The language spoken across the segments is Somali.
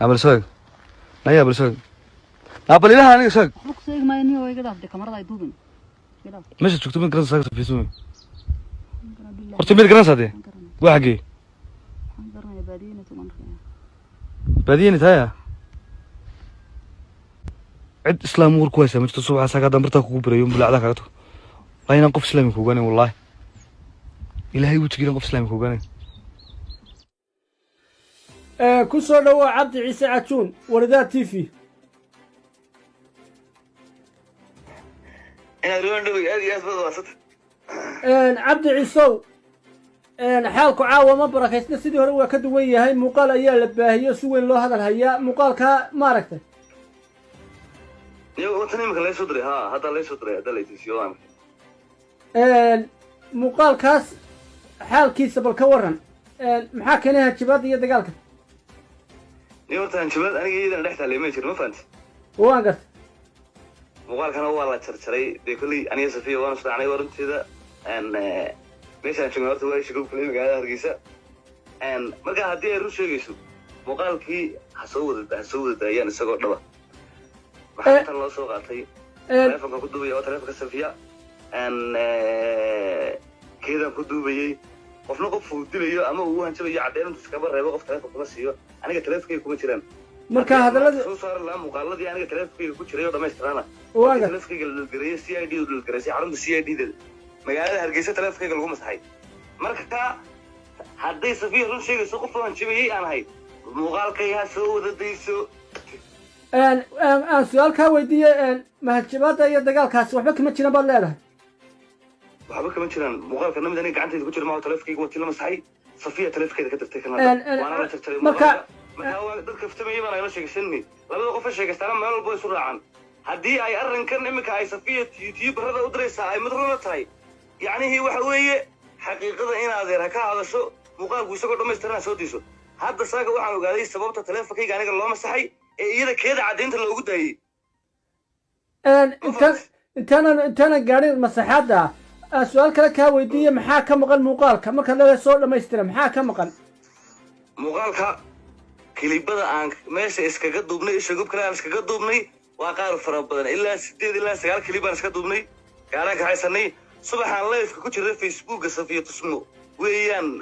عمل سوق ما يا بلسوق أبلي لها أنا سوق بقصي ما يني هو يقدر بدك كاميرا يدوبن كده مش تكتب من كرنس ساق في سوق قلت مين كرنس هذه واحد حنقرنا يبادينة ومنخيا بعدين تايا عد إسلام ور كويسة مش تصبح ساق هذا مرتك كبر يوم بلا علاقة عطو لا ينقف إسلامي كوجاني والله إلهي وتجي نقف إسلامي كوجاني كسر لو عبد عيسى عتون وردات تيفي أنا أقول له هذه أسباب وسط عبد عيسى حالكو عاوة مبرك يسنا سيدي هو كدوية هاي مقال أيها لباهية سوين له هذا الهيا مقال كا ما ركته يو وطني مكان ليش صدري ها هذا ليش صدري هذا اللي تسيوان مقال كاس حال كيس بالكورن محاكنها جباد يا دقالك يو تان شباب أنا جيدا رحت على ميشر ما فهمت وان قلت مقال كان والله ترى دي كلي أنا يسفي وأنا صنعني ورنت كذا أن meeshaan joogno horta waa shaqo kulay magaalada Hargeysa marka hadii ay ruu sheegayso muuqaalkii ha soo wada daayaan isagoo dhaba maxaa tan loo soo qaatay telefoonka ku duubay oo telefoonka Safiya keeda ku duubayay qofna qof uu dilayo ama uu hanjabayo cadeynta iska reebo qof telefoonka kuma siiyo aniga telefoonka kuma jiraan marka hadalada soo saar la muuqaaladii aniga telefoonka ku jiray oo dhameystirana telefoonka la gareeyay CID oo la gareeyay xarunta CID magaalada Hargeysa telefoonka lagu masaxay marka haddii Safiya run sheegayso qof aan jibiyay aan ahay muuqaalkayga soo wada dayso aan su'aal ka weydiiyay mahajibada iyo dagaalkaas waxba kama jiraan baad leedahay waxba kama jiraan muuqaalka namidani gacantayda ku jira ma telefoonka wati la masaxay Safiya telefoonkeeda ka dirtay kana waana la tirtiray marka dadka fahmay baan ay la sheegaysanni labada qof ee sheegaystaan meel walba isu raacaan haddii ay arrinkan imika ay Safiya YouTube barada u diraysaa ay mid runa tahay يعني هي وحوية حقيقة إن هذا ركع هذا شو مقال بيسقط دم يسترنا سو ديسو هذا ساق وحنا وقاعدين سبب تلف كي قاعد الله مسحي إذا كذا عدين تلو قد هي أنت قاعدين مسحات ده السؤال كذا كويدية محاكم مقال مقال كم كان له صور لما يستلم محاكم مقال كلي بدأ عنك ماشي إسكاجد دوبني إيش جوب كلا إسكاجد دوبني وقال فرب بدن إلا ستة إلا سجال كلي بدأ إسكاجد دوبني قالك هاي سنة صباح لايف ku jira Facebook Safiya tusmo weeyaan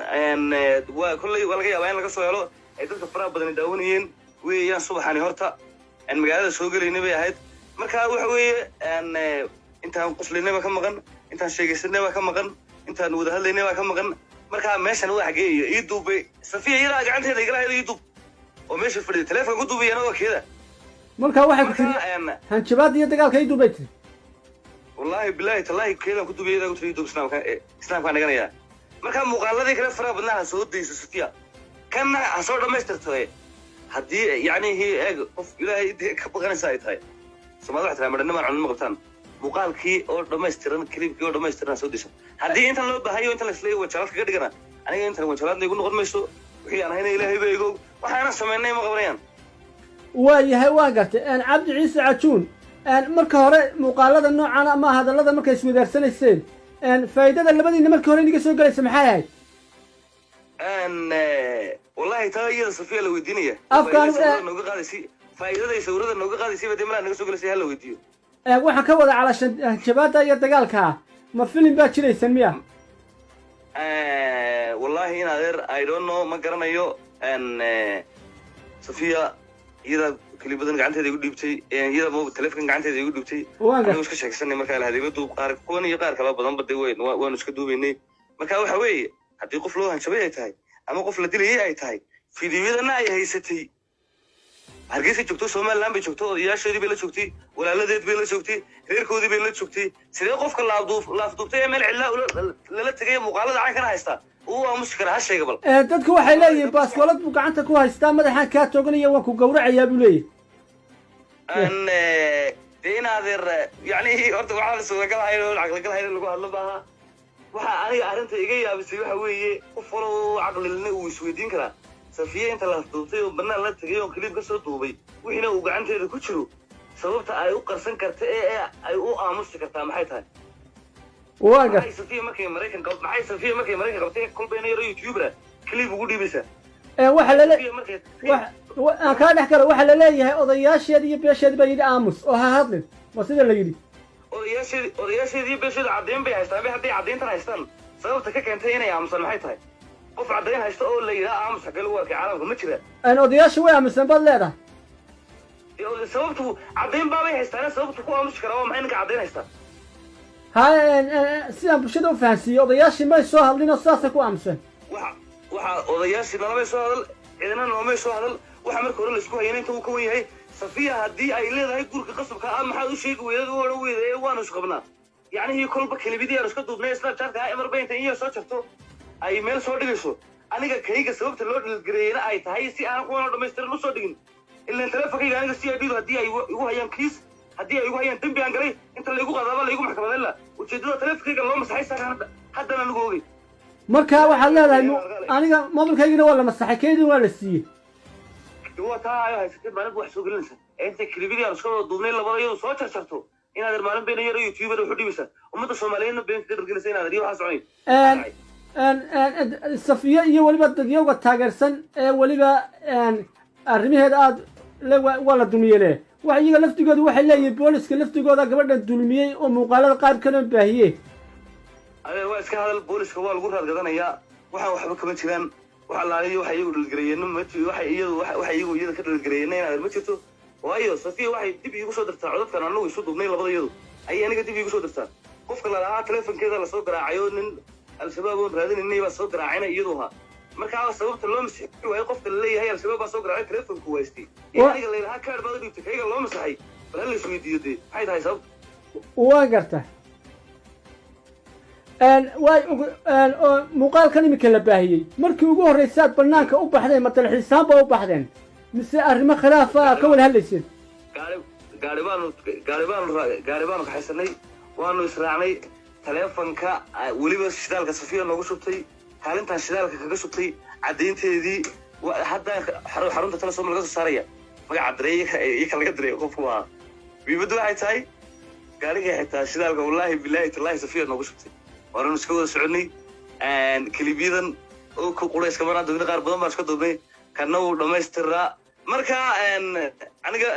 kulay walaga yaabaa in laga soo helo ay dadka faraha badan daawanayeen weeyaan subaxani horta magaalada soo galeynay bay ahayd marka waxa weeye intaan qoslinay ka maqan intaan sheegaysanay ka maqan intaan wada hadlaynay ka maqan marka meeshan waa xageeyo ii duubay Safiya iyada gacanteeda igala hayay ii duub oo meesha fadhiyo telefoonka ku duubayana waa keeda marka waxa ku tiri hanjabaad iyo dagaalka ii duubay والله بالله تلاقي كذا كتب يدا كتب يدوب إسلام كان يجنيا مركب مقالة كذا فرا بدنا سود دي سوتيا كان عصور ما يسترتوه هدي يعني هي إلى كبغنا سايت هاي سمعت واحد لما رنما عن المقطن مقال كي أو ما يسترن كليب كي أو ما يسترن سود ديسو هدي أنت لو بهاي وأنت لسلي وشارك كده كنا أنا أنت لو شارك نقول نقول ما يسو وهي أنا هنا إلهي بيجو وحنا سمعنا ما قبلين ويا هاي واقعت أنا عبد عيسى عتون marka hore muuqaalada noocan ama hadalada markay iswadaarsanayeen faa'iidada labadiina markii hore inaga soo galaysa maxay ahayd wallahi taayada Safiya la weydiinaya afkaan nooga qaadaysi faa'iidada ay sawirada nooga qaadaysi baa deemaan naga soo galaysay hal la weydiiyo waxaan ka wada calashan jabaada iyo dagaalka ma film baa jiraysan miya wallahi in adeer I don't know ma garanayo Safiya iyada كلي بدن قعنتي يقول ديبتي iyada مو تلفون قعنتي يقول ديبتي أنا وش كشخصني مركا الهدي بدو قارك كوني قارك لا بدن بدي وين وين وش كدوبيني مركا waxa weeye hadii qof loo hanshabay ay tahay ama qof la dilay ay tahay fiidiyadana ay haysatay Hargeysa joogto Soomaaliland bay joogto odayaasheedii bay la joogtay walaaladeed bay la joogtay reerkoodii bay la joogtay sidee qofka laafduubtay meel cilla la tagay muuqaalada aan kana haystaa oo mushkil ha sheegay bal dadku waxay leeyihiin baaskoolad buu gacanta ku haystaa madaxan ka tooganaya waan ku gowracayaa buu leeyahay deena adeer yani horta waxa la soo galay oo lacag laga hayay lagu hadlo baaha waxa aniga arinta iga yaabisay waxa weeye qof waloo aqlilna uu isweydiin karaa Safiya inta la duubtay oo banaan la tagay oo clip ka soo duubay wixina uu gacanteeda ku jiro sababta ay u qarsan karto ee ay u aamusi kartaa maxay tahay واقف Safiya markay Mareykan qab maxay Safiya markay Mareykan qabtay kul beenay YouTuber clip ugu dhiibeysa waxa la aan kaa dhex galo waxaa la leeyahay odayaasheeda iyo beesheeda baa yidhi aamus oo ha hadlin waa sida la yidhi odayaasheedii beesheeda caddayn bay haystaan bay hadday caddayntan haystaan sababta ka keentay inay aamusan maxay tahay qof caddayn haysta oo la yidhaha aamus xagee lagu arkay caalamka ma jira odayaasha way aamusan baad leedahay sababtu caddayn baabay haystaan sababtu ku aamusi karaa waa maxay ninka caddayn haystaa ha sidaan bulshada u fahansiiyey odayaashii may soo hadlin oo sidaasay ku aamusan waxa odayaashii nalamay soo hadal ciidana noomay soo hadal waxa marka hore laisku hayana inta uu ka wan yahay safiya haddii ay leedahay gurka qasabka ah maxaad u sheegi weydad u odhan weyda waanu isqabnaa yacnihii kolba kelibidii aan iska duubnay snapchatka emarba inta in yar soo jarto ay meel soo dhigayso aniga kayga sababta loo dhilgareeyena ay tahay si aan kuwanoo dhammaystiran usoo dhigin ilaan teleefonkayga aniga si idhidu haddii ay igu hayaan kiis haddii ay igu hayaan dembi aan galay inta laygu qadaaba laygu maxkamadeyn la ujeeddada teleefonkayga loo masaxay saakan haddana anigu ogey marka waxaad leedahay aniga mobilkaygina waa la masaxay kaydin waa la siiyey waa taa ayo haysatay maalin wax soo gelinaysa inta kelibidii aan iska wada duubnay labada iyadu soo jarjarto inaad maalin been yar youtuber wuxuu dhibaysaa ummadda soomaaliyeedna been kaga dhargelinaysa inaad ariyo waxaa soconay safiyo iyo weliba dadyowga taageersan ee weliba arrimaheeda aada waa la dumiyele wax iyaga laftigooda waxay leeyihiin booliska laftigooda gabadhan dulmiyey oo muuqaalada qaar kana baahiyey adeer waa iska hadal booliska waa lagu raadgadanayaa waxaan waxba kama jiraan waxa laaliyo waxa iyagu dhaligareeyeen waxa iyagu iyada ka dhaligareeyeen inaad ma jirto waayo safiya waxay dib iigu soo dirtaa codadkan anagu isu duubnay labada iyadu ayay aniga dib iigu soo dirtaa qofka lalahaa teleefonkeeda lasoo garaacayo nin al-shabaab oon raadinaynay baa soo garaacayna iyadu ahaa markaa sababta loo masixi waayo qofka laleeyahay al-shabaab baa soo garaacay teleefonku waystay aniga laylahaa kaadh baad u dhiibtay kayga loo masaxay bal hala isweydiiyo dee maxay tahay sababta waa garta muuqaalkan iminka la baahiyey markii ugu horraysaad banaanka u baxdeen ma talxiisaan baa u baxdeen mise arrimo khilaafa ka wada hadlayseen gaari baanu kaxaysanay waanu israacnay teleefonka weliba shidaalka safiya noogu shubtay kaalintaan shidaalka kaga shubtay caddaynteedii hadda xarunta telesom laga soo saaraya magaca dareey iyaka laga diray qofku ahaa biibaddu waxay tahay gaarigay xitaa shidaalka wallaahi bilaahi tallaahi safiya noogu shubtay waananu iska wada soconay kelibyadan oo ku qurayska banaan duubnay qaar badan baan iska duubnay kana wuu dhammaystiraa marka aniga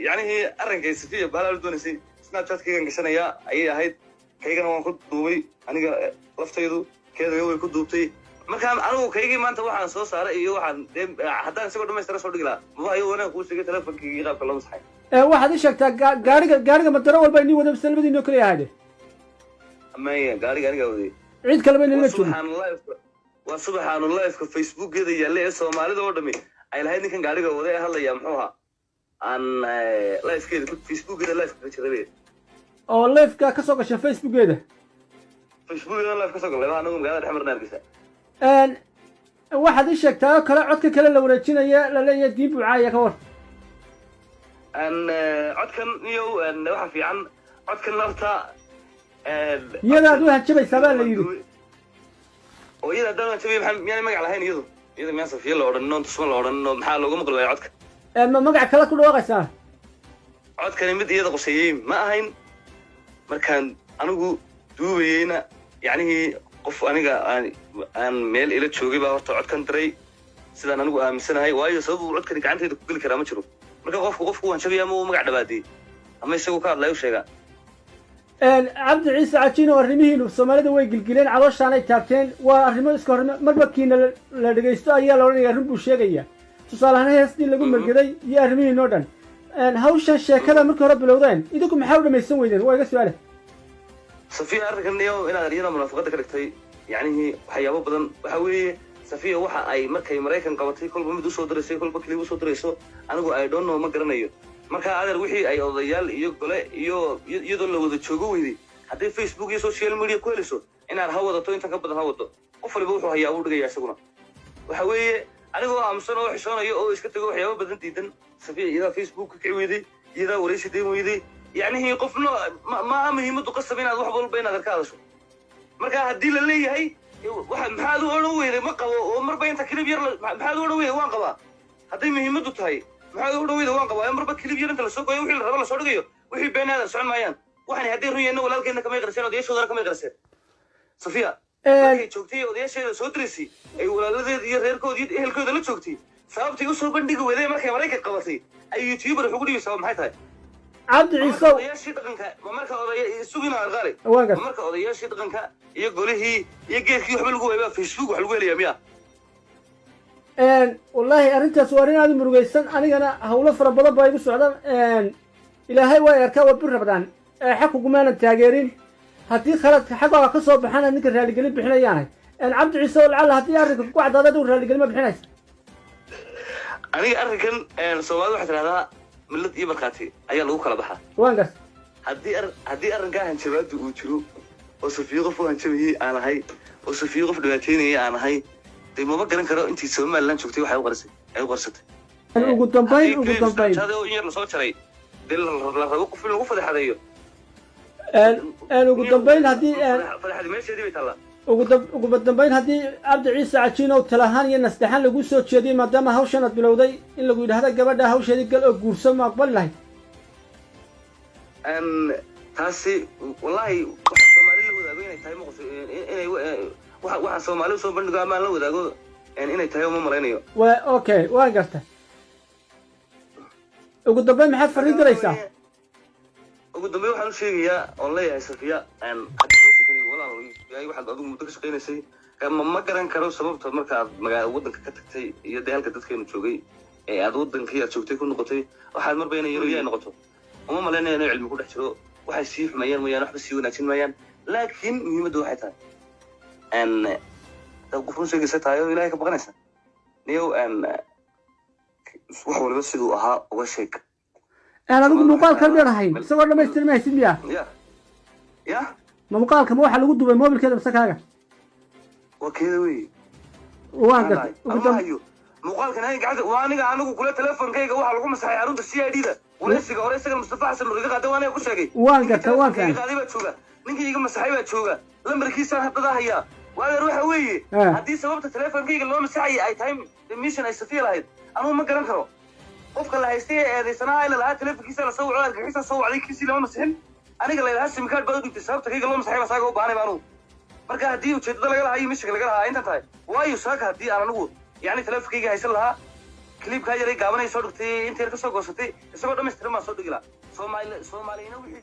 yacnihii arrinkay safiya bahalaa doonaysay snapchatkaygan gashanayaa ayay ahayd kaygana waan ku duubay aniga laftaydu keedaga way ku duubtay marka anigu kaygii maanta waxaan soo saaray iyo waxaan haddaan isagoo dhammaystira soo dhigi lahaa mabahayo wanaan kuu sheegay teleefonkaygii qaabka loo masaxay waxaad ii sheegtaa gaariga madaro walba inii wada mise labadiinoo kale ahayde maya gaariga anigaa wadayay cid kaleba inala joogin waa subaxaanu liveka facebookeeda yaalla ee soomaalida oo dhami ay lahayd ninkan gaariga wada ee hadlaya muxuu ahaa aan livkeeda facebookeeda liveka ka jirabe oo liveka ka soo gasha facebookeeda live ka soo galay waa anagu magaalada dhex marna argeysa waxaad ii sheegtaa oo kale codka kale la wareejinaya laleeyahay diin buucaaya ka war codkan iyo waxa fiican codkan lafta iyadaad u hanjabaysaa baa la yidhi oo iyada haddaan hanjabay miyaanay magac lahayn iyadu miyaan safiya la odhan noon tusma la odhan maxaa looga maqli waaya codka ma magac kale ku dhawaaqaysaa codkani mid iyada quseeyey ma ahayn markaan anigu duubayeyna yacnihii qof aniga aan meel ila joogay baa horta codkan diray sidaan anigu aaminsanahay waayo sabab uu codkani gacantayda ku geli karaa ma jiro marka qofku hanjabaya ama uu magac dhabaadiyey ama isagu ka hadlayo sheegaa cabdi ciise cajiin oo arrimihiinu soomaalida way gilgileen calooshaanay taabteen waa arrimo iska hor marmarkiina la dhegaysto ayaa la odhanaya run buu sheegaya tusaale ahaan heestii lagu mergeday iyo arrimihiin oo dhan hawshan sheekada markii hore bilowdeen idinku maxaa u dhamaysan weydeen waa iga su-aale safiya arrinkan iyo inaad iyada munaafaqada ka dhigtay yacnihii waxyaabo badan waxa weeye safiya waxa ay markay maraykan qabatay kolba mid usoo diraysay kolba kelib usoo dirayso anigu I don't know ma garanayo marka adeer wixii ay odayaal iyo gole iyo iyadoo la wada joogo weyday hadday facebook iyo social media ku heliso inaad ha wadato intan ka badan ha wado qof waliba wuxuu hayaa uu dhigaya isaguna waxa weeye anigoo aamusan oo xishoonayo oo iska tego waxyaabo badan diidan safiya iyadaa facebook ka kici weyday iyadaa waraysi dayn weyday yacnihii qofna maaha muhiimaddu qasab inaad wax walba inaad ka hadasho marka haddii la leeyahay maxaad u odhan weyday ma qabo oo marba inta kilib yar maxaad u odhan weyday waan qabaa hadday muhiimaddu tahay maxaad u dhaweyda waan qabaa marba kilib yar inta la soo gooyo wixii la rabo la soo dhigayo wixii beenaadan socon maayaan waxaan haddii run yeena walaalkeedna kamay qarseen odayaashoodana kamay qarseen safiya markay joogtay odayaasheeda soo diraysay ay walaaladeed iyo reerkood iyo ehelkooda la joogtay sababtii usoo bandhigi weeday markay marayka qabatay ay youtuber ugu dhigaysaa maxay tahay cabdi ciise odayaashii dhaqanka marka sugina arqaali marka odayaashii dhaqanka iyo golihii iyo geedkii waxba lagu weebaa Facebook wax lagu helayaa miya wallaahi arrintaas waa arrin aad u murugaysan anigana hawlo fara badan baa igu socdaan ilaahay waa arkaa waa bir rabdaan xaq kugumaanan taageerin haddii khaladka xaggooga ka soo baxana ninka raaligelin bixinayaanay cabdi ciise oo lacala haddii arrinka ku caddaada adigu raaligelin ma bixinaysa aniga arrinkan soomaalida waxay tidhahdaa millad iyo markhaati ayaa lagu kala baxaa waan gas haddii arrinkaa hanjabaadu uu jiro oo safiyo qof u hanjabayay aan ahay oo safiyo qof dhibaateynayay aan ahay dee mama garan karo intii somaliland joogtay waxay u qarsatay ugu dambayn in yar lasoo jaray dee la rabo qof in lagu fadeexadeeyo ugu dambayn haddii fadeexadi meesheedii bay taallaa ugu dambayn haddii cabdi ciise cajiinow talahaan iyo nasdaxaan lagu soo jeediyey maadaama hawshan aad bilowday in lagu yidhaahda gabadha hawsheedii gal oo guurso ma aqbali lahayd taasi wallaahi waxa soomaali la wadaago inay tahay waxa soomaali usoo bandhigo amaan la wadaago inay tahay uma malaynayo okay waan garta ugu dambayn maxaad fariin diraysaa ugu dambayn waxaan u sheegayaa oon leeyahay safiya waxaad adigu muddo ka shaqaynaysay ma garan karo sababta markaad waddanka ka tagtay iyo dee halka dadkeenu joogay ee aad waddankii aad joogtay ku noqotay waxaad marba inay yaroyaa noqoto uma malaynaya inay cilmi ku dhex jiro waxay sii xumeeyaan mooyaan waxba sii wanaajin maayaan laakiin muhiimaddu waxay tahay dad qof run sheegaysa tahay oo ilaahay ka baqanaysa niyow wax waliba siduu ahaa uga sheeg adigu muuqaalkan dheer ahayn isagoo dhammaystirma haysid miya ya ma muuqaalka ma waxaa lagu dubay mobilkeeda mise kaaga waa keeda wey waan gartay muuqaalkan hay gacanta waa anigu kula teleefonkayga waxaa lagu masaxay xarunta CID-da wareysiga hore isaga Mustafa Xasan Nuriga qaaday waan ku sheegay waan gartay waan fahmay qaaday baa jooga ninkii iga masaxay baa jooga lambarkiisa hadda haya waa waxa weeye haddii sababta teleefonkayga loo masaxay ay tahay mission ay safiya lahayd anu ma garan karo qofka la haystay eedeysanaha ila lahaa teleefonkiisa la soo waco argagixisa soo wacday kiisii lama masixin aniga la ilaha sim card baad u dhigtay sababta kayga loo masaxay basaaga u baahnay baanu marka haddii ujeedada laga lahaa iyo mission laga lahaa inta tahay waayo saaka haddii aan anigu يعني تلف كيجا هيسل لها كليب كاجري قابنا يصور كتير انت يركز سوق وسطي سوق دمستر ما صدق لا سومالي نوي